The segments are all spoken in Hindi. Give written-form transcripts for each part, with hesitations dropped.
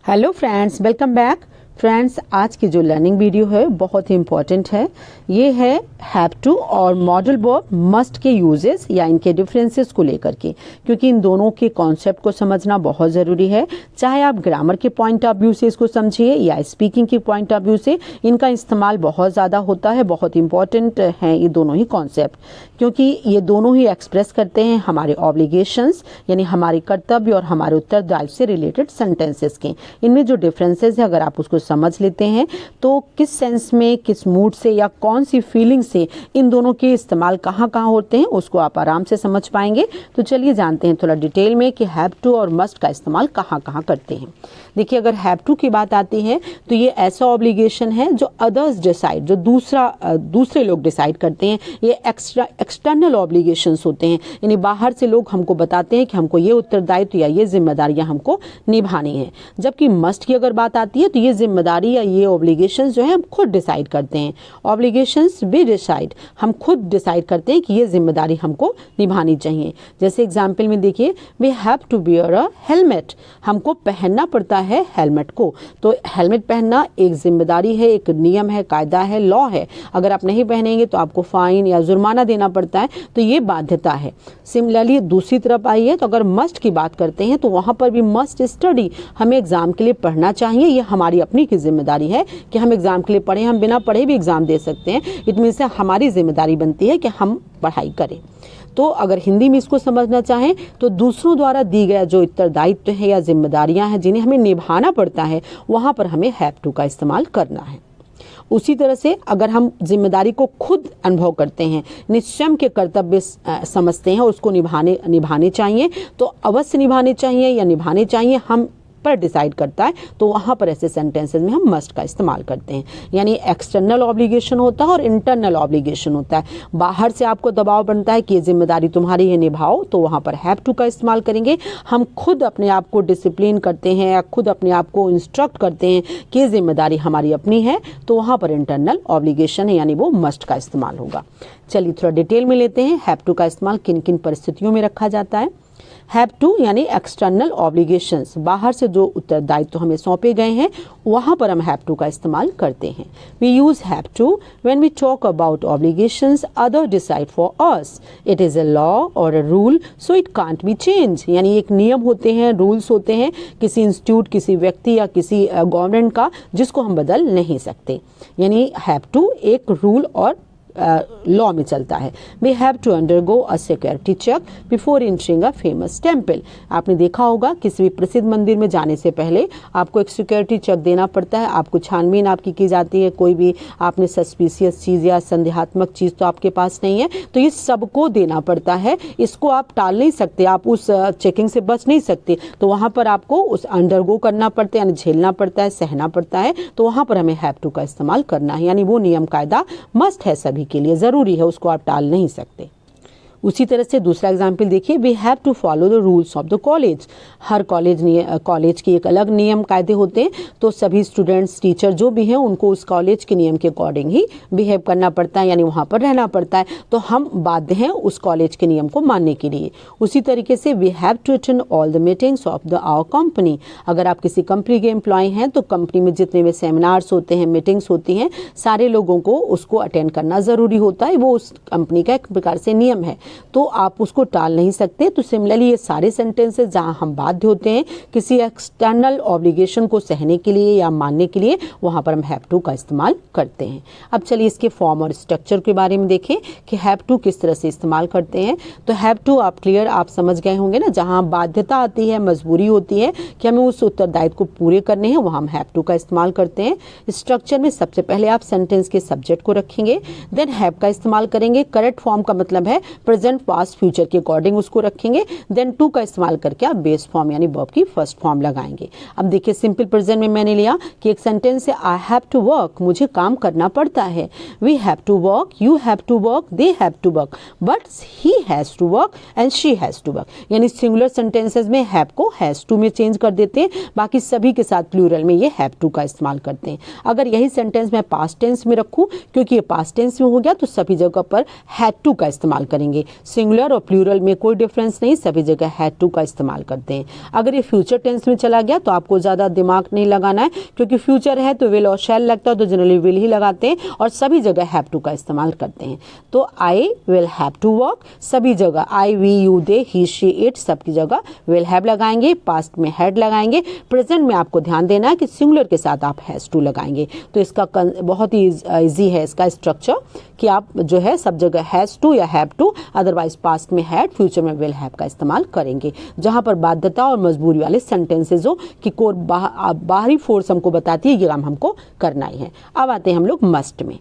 Hello friends, welcome back. Friends, आज की जो लर्निंग वीडियो है बहुत ही इम्पॉर्टेंट है। ये है हैव टू और मॉडल वर्ब मस्ट के यूजेस या इनके डिफरेंसेस को लेकर के, क्योंकि इन दोनों के कॉन्सेप्ट को समझना बहुत ज़रूरी है। चाहे आप ग्रामर के पॉइंट ऑफ व्यू से इसको समझिए या स्पीकिंग के पॉइंट ऑफ व्यू से, इनका इस्तेमाल बहुत ज़्यादा होता है। बहुत इंपॉर्टेंट हैं ये दोनों ही कॉन्सेप्ट, क्योंकि ये दोनों ही एक्सप्रेस करते हैं हमारे ऑब्लिगेशंस यानी हमारे कर्तव्य और हमारे उत्तरदायित्व से रिलेटेड सेंटेंसेस के। इनमें जो डिफरेंसेस है अगर आप उसको समझ लेते हैं तो किस सेंस में, किस मूड से या कौन सी फीलिंग से इन दोनों के इस्तेमाल कहाँ कहाँ होते हैं उसको आप आराम से समझ पाएंगे। तो चलिए जानते हैं थोड़ा डिटेल में कि हैव टू और मस्ट का इस्तेमाल कहाँ कहाँ करते हैं। देखिए, अगर हैव टू की बात आती है तो ये ऐसा ऑब्लिगेशन है जो अदर्स डिसाइड, जो दूसरे लोग डिसाइड करते हैं। ये एक्सटर्नल ऑब्लिगेशंस होते हैं, यानी बाहर से लोग हमको बताते हैं कि हमको ये उत्तरदायित्व या ये जिम्मेदारियां हमको निभानी है। जबकि मस्ट की अगर बात आती है तो ये जिम्मेदारी या ये ऑब्लिगेशंस जो है हम खुद डिसाइड करते हैं। ऑब्लिगेशंस भी डिसाइड, हम खुद डिसाइड करते हैं कि ये जिम्मेदारी हमको निभानी चाहिए। जैसे एग्जाम्पल में देखिए, we have to bear a helmet, हमको पहनना पड़ता है हेलमेट को। तो हेलमेट पहनना एक जिम्मेदारी है, एक नियम है, कायदा है, लॉ है। अगर आप नहीं पहनेंगे तो आपको फाइन या जुर्माना देना पड़ता है, तो ये बाध्यता है। सिमिलरली दूसरी तरफ आइए तो अगर मस्ट की बात करते हैं तो वहां पर भी मस्ट स्टडी, हमें एग्जाम के लिए पढ़ना चाहिए। ये हमारी अपनी की जिम्मेदारी है कि हम एग्जाम के लिए पढ़ें। हम बिना पढ़े भी एग्जाम दे सकते हैं। इट मीन से हमारी जिम्मेदारी बनती है कि हम पढ़ाई करें। तो अगर हिंदी में इसको समझना चाहें तो दूसरों द्वारा दी गया जो उत्तरदायित्व है या जिम्मेदारियां हैं जिन्हें हमें निभाना पड़ता है, वहां पर हमें हैव टू का इस्तेमाल करना है। उसी तरह से अगर हम जिम्मेदारी को खुद अनुभव करते हैं, स्वयं के कर्तव्य समझते हैं और उसको निभाने चाहिए, तो अवश्य निभाने चाहिए या निभाने चाहिए हम पर डिसाइड करता है, तो वहाँ पर ऐसे सेंटेंसेस में हम मस्ट का इस्तेमाल करते हैं। यानी एक्सटर्नल ऑब्लिगेशन होता है और इंटरनल ऑब्लिगेशन होता है। बाहर से आपको दबाव बनता है कि ये जिम्मेदारी तुम्हारी है, निभाओ, तो वहाँ पर हैव टू का इस्तेमाल करेंगे। हम खुद अपने आप को डिसिप्लिन करते हैं या खुद अपने आप को इंस्ट्रक्ट करते हैं कि ये जिम्मेदारी हमारी अपनी है, तो वहाँ पर इंटरनल ऑब्लिगेशन है यानी वो मस्ट का इस्तेमाल होगा। चलिए थोड़ा डिटेल में लेते हैं, हैव टू का इस्तेमाल किन किन परिस्थितियों में रखा जाता है। हैव टू यानी एक्सटर्नल ऑब्लिगेशंस, बाहर से जो उत्तरदायित्व तो हमें सौंपे गए हैं वहां पर हम हैव टू का इस्तेमाल करते हैं। We use have to when we talk about obligations other decide for us. It is a law और a rule, so it can't be change. यानी एक नियम होते हैं, रूल्स होते हैं किसी इंस्टीट्यूट, किसी व्यक्ति या किसी गवर्नमेंट का, जिसको हम बदल नहीं सकते। यानी हैव टू एक रूल और लॉ में चलता है। We have to undergo a security check before entering a famous temple. आपने देखा होगा किसी भी प्रसिद्ध मंदिर में जाने से पहले आपको एक सिक्योरिटी चेक देना पड़ता है। आपको छानबीन आपकी की जाती है, कोई भी आपने सस्पिशियस चीज़ या संदेहात्मक चीज़ तो आपके पास नहीं है, तो ये सबको देना पड़ता है। इसको आप टाल नहीं सकते, आप उस चेकिंग से बच नहीं सकते, तो वहाँ पर आपको उस अंडरगो करना पड़ता है, यानी झेलना पड़ता है, सहना पड़ता है। तो वहाँ पर हमें हैव टू का इस्तेमाल करना है, यानी वो नियम कायदा मस्ट है, सभी के लिए ज़रूरी है, उसको आप टाल नहीं सकते। उसी तरह से दूसरा एग्जाम्पल देखिए, we have to follow the rules of the college. हर कॉलेज की एक अलग नियम कायदे होते हैं, तो सभी स्टूडेंट्स, टीचर जो भी हैं उनको उस कॉलेज के नियम के अकॉर्डिंग ही बिहेव करना पड़ता है, यानी वहाँ पर रहना पड़ता है। तो हम बाध्य हैं उस कॉलेज के नियम को मानने के लिए। उसी तरीके से we have to attend all the meetings of the our company. अगर आप किसी कंपनी के एम्प्लॉय हैं तो कंपनी में जितने भी सेमिनार्स होते हैं, मीटिंग्स होती हैं, सारे लोगों को उसको अटेंड करना ज़रूरी होता है। वो उस कंपनी का एक प्रकार से नियम है, तो आप उसको टाल नहीं सकते। तो सिमिलरली ये सारे सेंटेंसेस जहां हम बाध्य होते हैं किसी एक्सटर्नल ऑब्लिगेशन को सहने के लिए या मानने के लिए, वहां पर हम हैव टू का इस्तेमाल करते हैं। अब चलिए इसके फॉर्म और स्ट्रक्चर के बारे में देखें कि हैव टू किस तरह से इस्तेमाल करते हैं। तो हैव टू आप क्लियर, आप समझ गए होंगे ना, जहां बाध्यता आती है, मजबूरी होती है कि हमें उस उत्तरदायित्व को पूरे करने हैं, वहां हम हैव टू का इस्तेमाल करते हैं। स्ट्रक्चर में सबसे पहले आप सेंटेंस के सब्जेक्ट को रखेंगे, देन हैव का इस्तेमाल करेंगे। करेक्ट फॉर्म का मतलब है प्रेजेंट, पास्ट, फ्यूचर के अकॉर्डिंग उसको रखेंगे। देन टू का इस्तेमाल करके आप बेस फॉर्म यानी वर्ब की फर्स्ट फॉर्म लगाएंगे। अब देखिए सिंपल प्रेजेंट में मैंने लिया कि एक सेंटेंस है, आई हैव टू वर्क, मुझे काम करना पड़ता है। We have to work, you have to work, they have to work, but he has to work and she has to work. यानी सिंगुलर सेंटेंसेस में हैव को हैज टू में चेंज कर देते हैं, बाकी सभी के साथ प्लूरल में ये हैव टू का इस्तेमाल करते हैं। अगर यही सेंटेंस मैं पास्ट टेंस में रखूं, क्योंकि ये पास्ट टेंस में हो गया, तो सभी जगह पर हैड टू का इस्तेमाल करेंगे। सिंगुलर और प्लूरल में कोई डिफरेंस नहीं, सभी जगह हैड टू का इस्तेमाल करते हैं। अगर ये फ्यूचर टेंस में चला गया तो आपको ज़्यादा दिमाग नहीं लगाना है, क्योंकि फ्यूचर है तो विल और शैल लगता है, तो जनरली विल ही लगाते हैं और सभी जगह हैव टू का इस्तेमाल करते हैं। तो I will have to work, सभी जगह I, we, you, they, he, she, it, सबकी जगह विल हैव लगाएंगे, पास्ट में हैड लगाएंगे। प्रेजेंट में आपको ध्यान देना है कि सिंगुलर के साथ आप हैज टू लगाएंगे। तो इसका बहुत ही ईजी है इसका स्ट्रक्चर कि आप जो है सब जगह हैज टू या हैव टू, अदरवाइज पास्ट में हैड, फ्यूचर में विल हैव का इस्तेमाल करेंगे। जहां पर बाध्यता और मजबूरी वाले सेंटेंसेज हो कि कोई बाहरी फोर्स हमको बताती है ये काम हमको करना ही है। अब आते हैं हम लोग मस्ट में।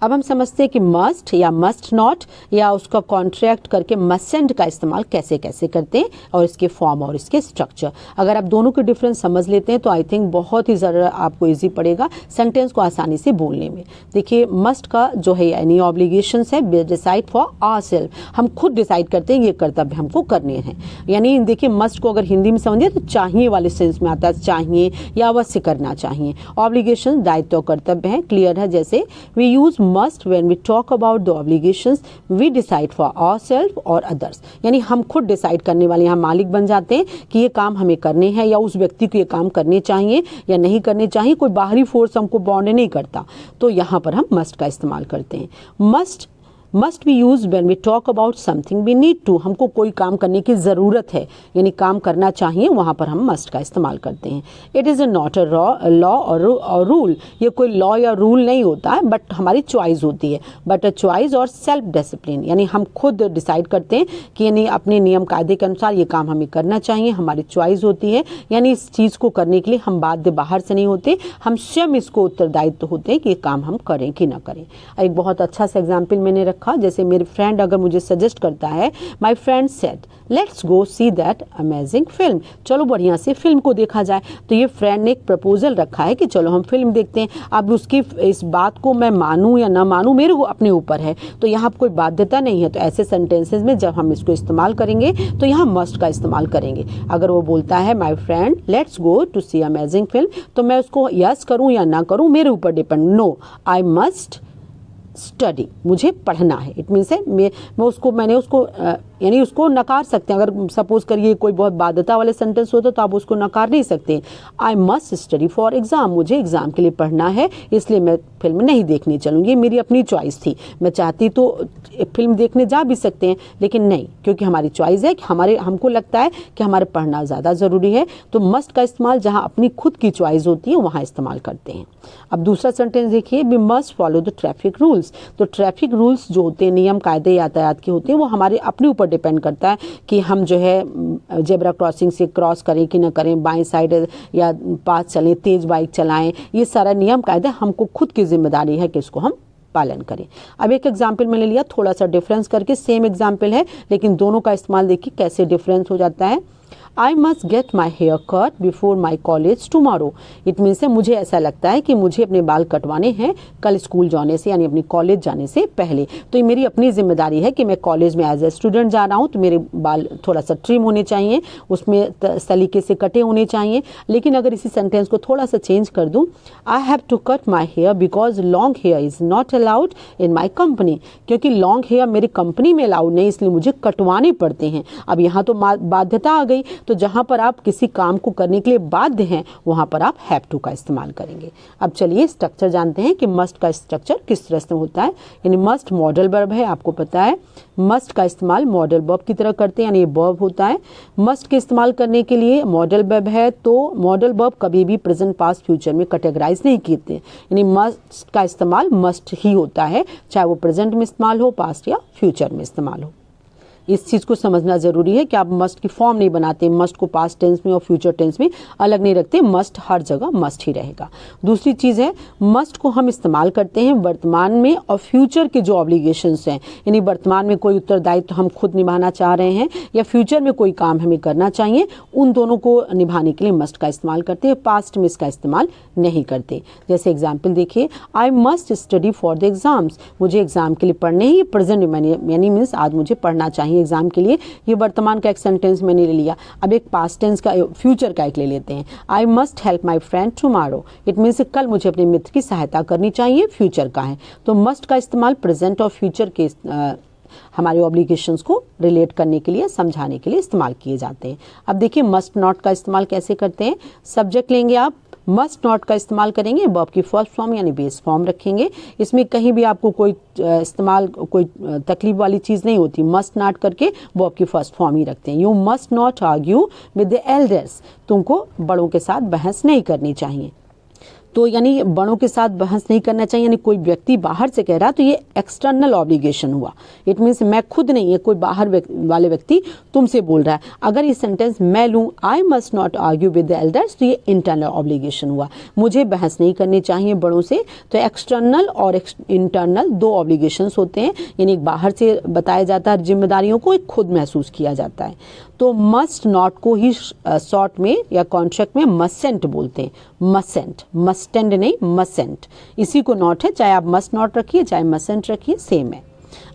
अब हम समझते हैं कि मस्ट या मस्ट नॉट या उसका कॉन्ट्रैक्ट करके मस्टेंट का इस्तेमाल कैसे कैसे करते हैं और इसके फॉर्म और इसके स्ट्रक्चर। अगर आप दोनों के डिफरेंस समझ लेते हैं तो आई थिंक बहुत ही ज़्यादा आपको इजी पड़ेगा सेंटेंस को आसानी से बोलने में। देखिए मस्ट का जो है यानी ऑब्लिगेशंस है, डिसाइड फॉर आवरसेल्फ, हम खुद डिसाइड करते हैं ये कर्तव्य हमको करने हैं। यानी देखिए मस्ट को अगर हिंदी में समझिए तो चाहिए वाले सेंस में आता है, चाहिए या अवश्य करना चाहिए। ऑब्लिगेशन दायित्व और कर्तव्य है, क्लियर है। जैसे we use must when we talk about the obligations we decide for ourselves or others, यानी हम खुद डिसाइड करने वाले, यहाँ मालिक बन जाते हैं कि ये काम हमें करने हैं या उस व्यक्ति को ये काम करने चाहिए या नहीं करने चाहिए, कोई बाहरी फोर्स हमको बाउंड नहीं करता। तो यहाँ पर हम मस्ट का इस्तेमाल करते हैं। Must be use when we talk about something we need to, हमको कोई काम करने की ज़रूरत है यानी काम करना चाहिए, वहाँ पर हम मस्ट का इस्तेमाल करते हैं। It is not a law और रूल, ये कोई लॉ या रूल नहीं होता है बट हमारी चॉइस होती है, बट अ चॉइस और सेल्फ डिसिप्लिन, यानी हम खुद डिसाइड करते हैं कि यानी अपने नियम कायदे के अनुसार ये काम हमें करना चाहिए, हमारी चॉइस होती है। यानी इस चीज़ को करने के लिए हम बाध्य बाहर से नहीं होते, हम स्वयं इसको उत्तरदायित्व होते हैं कि ये काम हम करें कि ना करें। एक बहुत अच्छा सा एग्जाम्पल मैंने रखा, जैसे मेरे फ्रेंड अगर मुझे सजेस्ट करता है, my friend said let's go see that amazing film, चलो बढ़िया से फिल्म को देखा जाए। तो ये फ्रेंड ने एक प्रपोजल रखा है कि चलो हम फिल्म देखते हैं। अब उसकी इस बात को मैं मानूं या ना मानूं मेरे को अपने ऊपर है, तो यहाँ कोई बाध्यता नहीं है। तो ऐसे सेंटेंसेस में जब हम इसको इस्तेमाल करेंगे तो यहाँ मस्ट का इस्तेमाल करेंगे। अगर वो बोलता है my friend let's go to see amazing film, तो मैं उसको यस करूँ या ना करूँ मेरे ऊपर depend. No, I must study, मुझे पढ़ना है। इट मीन्स है मैंने उसको यानी उसको नकार सकते हैं। अगर सपोज करिए कोई बहुत बाध्यता वाले सेंटेंस होता तो आप उसको नकार नहीं सकते। आई मस्ट स्टडी फॉर एग्जाम, मुझे एग्जाम के लिए पढ़ना है इसलिए मैं फिल्म नहीं देखने चलूँगी, मेरी अपनी चॉइस थी। मैं चाहती तो फिल्म देखने जा भी सकते हैं लेकिन नहीं, क्योंकि हमारी चॉइस है कि हमको लगता है कि हमारे पढ़ना ज़्यादा ज़रूरी है। तो मस्ट का इस्तेमाल जहाँ अपनी खुद की चॉइस होती है वहाँ इस्तेमाल करते हैं। अब दूसरा सेंटेंस देखिए, we must follow the traffic rules. तो ट्रैफिक रूल्स जो होते हैं, नियम कायदे यातायात के होते हैं, वो हमारे अपने ऊपर डिपेंड करता है कि हम जो है जेब्रा क्रॉसिंग से क्रॉस करें कि ना करें, बाएं साइड या पास चलें, तेज बाइक चलाएं। ये सारा नियम कायदे हमको खुद की जिम्मेदारी है कि इसको हम पालन करें। अब एक एग्जाम्पल मैंने लिया, थोड़ा सा डिफरेंस करके, सेम एग्जाम्पल है लेकिन दोनों का इस्तेमाल देखिए कैसे डिफरेंस हो जाता है। I must get my hair cut before my college tomorrow. It means है मुझे ऐसा लगता है कि मुझे अपने बाल कटवाने हैं कल स्कूल जाने से यानी अपनी कॉलेज जाने से पहले। तो ये मेरी अपनी जिम्मेदारी है कि मैं कॉलेज में एज ए स्टूडेंट जा रहा हूँ तो मेरे बाल थोड़ा सा ट्रिम होने चाहिए, उसमें सलीके से कटे होने चाहिए। लेकिन अगर इसी सेंटेंस को थोड़ा सा चेंज कर दूँ, I have to cut my hair because long hair is not allowed in my company, क्योंकि लॉन्ग हेयर मेरी कंपनी में अलाउड नहीं इसलिए मुझे कटवाने पड़ते हैं। अब यहाँ तो बाध्यता आ गई, तो जहां पर आप किसी काम को करने के लिए बाध्य हैं वहां पर आप हैव टू का इस्तेमाल करेंगे। अब चलिए स्ट्रक्चर जानते हैं कि मस्ट का स्ट्रक्चर किस तरह से होता है। यानी मस्ट मॉडल वर्ब है, आपको पता है मस्ट का इस्तेमाल मॉडल वर्ब की तरह करते हैं, यानी ये वर्ब होता है। मस्ट के इस्तेमाल करने के लिए मॉडल वर्ब है तो मॉडल वर्ब कभी भी प्रेजेंट पास्ट फ्यूचर में कैटेगराइज नहीं करते, यानी मस्ट का इस्तेमाल मस्ट ही होता है, चाहे वो प्रेजेंट में इस्तेमाल हो, पास्ट या फ्यूचर में इस्तेमाल हो। इस चीज़ को समझना जरूरी है कि आप मस्ट की फॉर्म नहीं बनाते, मस्ट को पास्ट टेंस में और फ्यूचर टेंस में अलग नहीं रखते, मस्ट हर जगह मस्ट ही रहेगा। दूसरी चीज़ है मस्ट को हम इस्तेमाल करते हैं वर्तमान में और फ्यूचर के जो ऑब्लिगेशंस हैं, यानी वर्तमान में कोई उत्तरदायित्व हम खुद निभाना चाह रहे हैं या फ्यूचर में कोई काम हमें करना चाहिए, उन दोनों को निभाने के लिए मस्ट का इस्तेमाल करते हैं, पास्ट में इसका इस्तेमाल नहीं करते। जैसे एग्जाम्पल देखिए, आई must study for the exams, मुझे एग्जाम के लिए पढ़ने ही, प्रेजेंट यानी मीन्स आज मुझे पढ़ना चाहिए एग्जाम के लिए। ये वर्तमान का एक सेंटेंस मैंने ले लिया। अब एक पास्ट टेंस का फ्यूचर का एक ले लेते हैं, I must help my friend tomorrow, it means कल मुझे अपने मित्र की सहायता करनी चाहिए, फ्यूचर का है। तो मस्ट का इस्तेमाल प्रेजेंट और फ्यूचर के हमारे ऑब्लिगेशंस को रिलेट करने के लिए, समझाने के लिए इस्तेमाल किए जाते हैं। अब देखिए मस्ट नॉट का इस्तेमाल कैसे करते हैं। सब्जेक्ट लेंगे आप, मस्ट नॉट का इस्तेमाल करेंगे, वर्ब की फर्स्ट फॉर्म यानी बेस फॉर्म रखेंगे। इसमें कहीं भी आपको कोई तकलीफ वाली चीज़ नहीं होती। मस्ट नॉट करके वर्ब की फर्स्ट फॉर्म ही रखते हैं। You must not argue with the elders, तुमको बड़ों के साथ बहस नहीं करनी चाहिए। तो यानी बड़ों के साथ बहस नहीं करना चाहिए, यानी कोई व्यक्ति बाहर से कह रहा है तो ये एक्सटर्नल ऑब्लिगेशन हुआ। इट मीन्स मैं खुद नहीं है, कोई बाहर वाले व्यक्ति तुमसे बोल रहा है। अगर ये सेंटेंस मैं लूँ, I must not argue with the elders, तो ये इंटरनल ऑब्लिगेशन हुआ, मुझे बहस नहीं करनी चाहिए बड़ों से। तो एक्सटर्नल और इंटरनल दो ऑब्लिगेशंस होते हैं, यानी एक बाहर से बताया जाता है जिम्मेदारियों को, एक खुद महसूस किया जाता है। तो मस्ट नॉट को ही शॉर्ट में या कॉन्ट्रैक्ट में मसेंट बोलते हैं। मसेंट, मस्टेंड नहीं, मसेंट, इसी को नॉट है। चाहे आप मस्ट नॉट रखिए चाहे मसेंट रखिए, सेम है।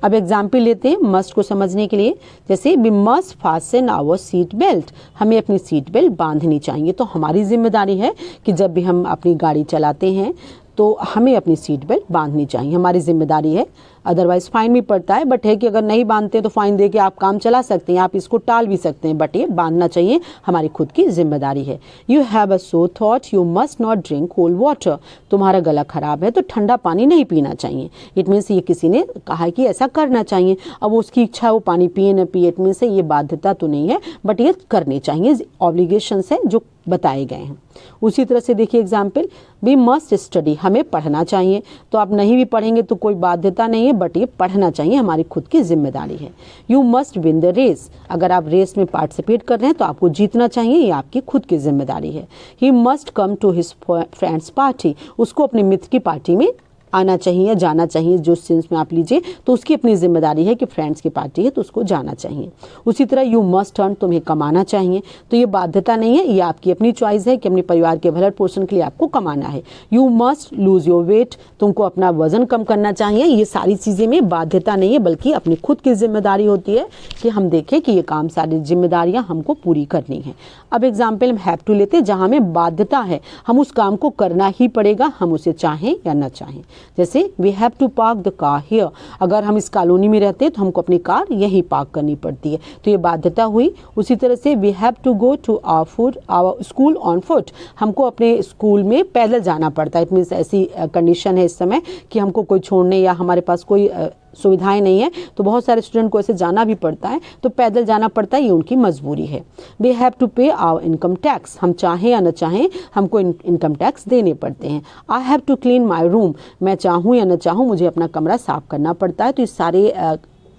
अब एग्जाम्पल लेते हैं मस्ट को समझने के लिए। जैसे we must fasten our seat belt, हमें अपनी सीट बेल्ट बांधनी चाहिए। तो हमारी जिम्मेदारी है कि जब भी हम अपनी गाड़ी चलाते हैं तो हमें अपनी सीट बेल्ट बांधनी चाहिए, हमारी जिम्मेदारी है। अदरवाइज फाइन भी पड़ता है, बट है कि अगर नहीं बांधते तो फाइन दे के आप काम चला सकते हैं, आप इसको टाल भी सकते हैं, बट ये बांधना चाहिए, हमारी खुद की जिम्मेदारी है। You have a so thought you must not drink cold water, तुम्हारा गला खराब है तो ठंडा पानी नहीं पीना चाहिए। इट मीन्स ये किसी ने कहा है कि ऐसा करना चाहिए, अब उसकी इच्छा है वो पानी पिए न पिए। इट मीन्स ये बाध्यता तो नहीं है, बट ये करनी चाहिए, ऑब्लिगेशंस है जो बताए गए हैं। उसी तरह से देखिए एग्जाम्पल, वी मस्ट स्टडी, हमें पढ़ना चाहिए। तो आप नहीं भी पढ़ेंगे तो कोई बाध्यता नहीं है, बट ये पढ़ना चाहिए, हमारी खुद की जिम्मेदारी है। You must win the race, अगर आप रेस में पार्टिसिपेट कर रहे हैं तो आपको जीतना चाहिए, ये आपकी खुद की जिम्मेदारी है। He must come to his friends party, उसको अपने मित्र की पार्टी में आना चाहिए, जाना चाहिए। जो सेंस में आप लीजिए तो उसकी अपनी जिम्मेदारी है कि फ्रेंड्स की पार्टी है तो उसको जाना चाहिए। उसी तरह यू मस्ट अर्न, तुम्हें कमाना चाहिए। तो ये बाध्यता नहीं है, ये आपकी अपनी चॉइस है कि अपने परिवार के भरण पोषण के लिए आपको कमाना है। You must lose your weight, तुमको अपना वजन कम करना चाहिए। ये सारी चीज़ें में बाध्यता नहीं है, बल्कि अपनी खुद की जिम्मेदारी होती है कि हम देखें कि ये काम, सारी जिम्मेदारियाँ हमको पूरी करनी है। अब एग्जाम्पल हम हैव टू लेते हैं, जहाँ हमें बाध्यता है, हम उस काम को करना ही पड़ेगा, हम उसे चाहें या न चाहें। जैसे we have to park the car here, अगर हम इस कॉलोनी में रहते हैं तो हमको अपनी कार यहीं पार्क करनी पड़ती है, तो ये बाध्यता हुई। उसी तरह से we have to go to our school on foot, हमको अपने स्कूल में पैदल जाना पड़ता है। इट मीन्स ऐसी कंडीशन है इस समय कि हमको कोई छोड़ने या हमारे पास कोई सुविधाएं नहीं है, तो बहुत सारे स्टूडेंट को ऐसे जाना भी पड़ता है, तो पैदल जाना पड़ता है, ये उनकी मजबूरी है। वी हैव टू पे आवर इनकम टैक्स, हम चाहें या न चाहें हमको इनकम टैक्स देने पड़ते हैं। I have to clean my room, मैं चाहूँ या न चाहूँ मुझे अपना कमरा साफ करना पड़ता है। तो ये सारे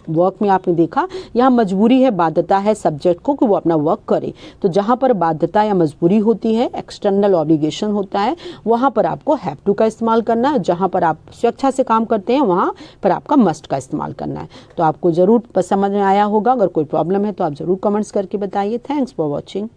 वर्क में आपने देखा यहाँ मजबूरी है, बाध्यता है सब्जेक्ट को कि वो अपना वर्क करे। तो जहाँ पर बाध्यता या मजबूरी होती है, एक्सटर्नल ऑब्लिगेशन होता है, वहाँ पर आपको हैव टू का इस्तेमाल करना है। जहाँ पर आप स्वेच्छा से काम करते हैं वहाँ पर आपका मस्ट का इस्तेमाल करना है। तो आपको ज़रूर समझ में आया होगा। अगर कोई प्रॉब्लम है तो आप ज़रूर कमेंट्स करके बताइए। Thanks for watching.